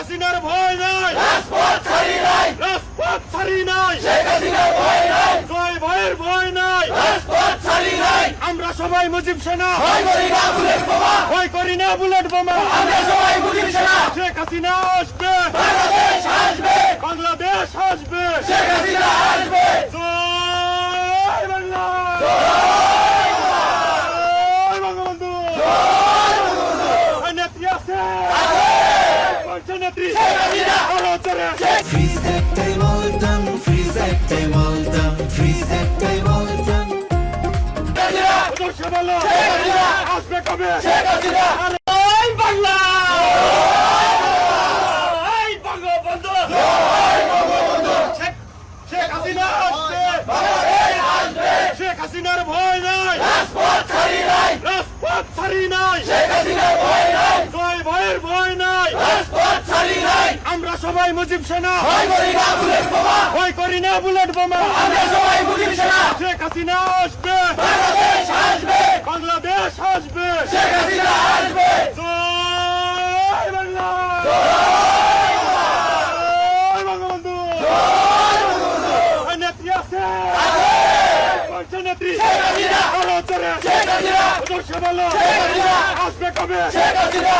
হাসিনার ভয় নাই, রাজপথ ছাড়ি নাই, রাজপথ ছাড়ি নাই, শেখ হাসিনার ভয় নাই, জয় ভয়ের ভয় নাই, রাজপথ ছাড়ি নাই। আমরা সবাই মুজিব সেনা, ভয় করি না বুলেট বোমা, ভয় করি না বুলেট বোমা। আমরা সবাই মুজিব সেনা। শেখ হাসিনা আসবে, বাংলাদেশ আসবে, বাংলাদেশ আসবে, শেখ হাসিনা আসবে। জয় বাংলা, জয় বঙ্গবন্ধু, আর নেত্রী আছে, বলছে নেত্রী, আরো জোরে। Freeze একটাই বলতাম, freeze একটাই বলতাম, freeze একটাই বলতাম। দর্শক বলো, আসবে কবে? শেখ হাসিনা, এই বাংলা, এই বঙ্গবন্ধু, শেখ হাসিনা আসবে, বাংলাদেশ আসবে, শেখ হাসিনার ভয় নাই, রাজপথ ছাড়ি নাই, রাজপথ ছাড়ি নাই, শেখ হাসিনার ভয় নাই, জয় ভয়ের ভয় নাই, রাজপথ ছাড়ি নাই। আমরা সবাই মুজিব সেনা, ভয় করি না বুলেট বোমা, ভয় করি না বুলেট বোমা। আমরা সবাই মুজিব সেনা। শেখ হাসিনা আসবে, বাংলাদেশ আসবে, বাংলাদেশ আসবে, শেখ হাসিনা আসবে। জয় বাংলা, জয় বঙ্গবন্ধু, আর নেত্রী আছে, বলছে নেত্রী, আরো জোরে। শেখ হাসিনা, দর্শক বলো, শেখ হাসিনা, আসবে কবে? শেখ হাসিনা।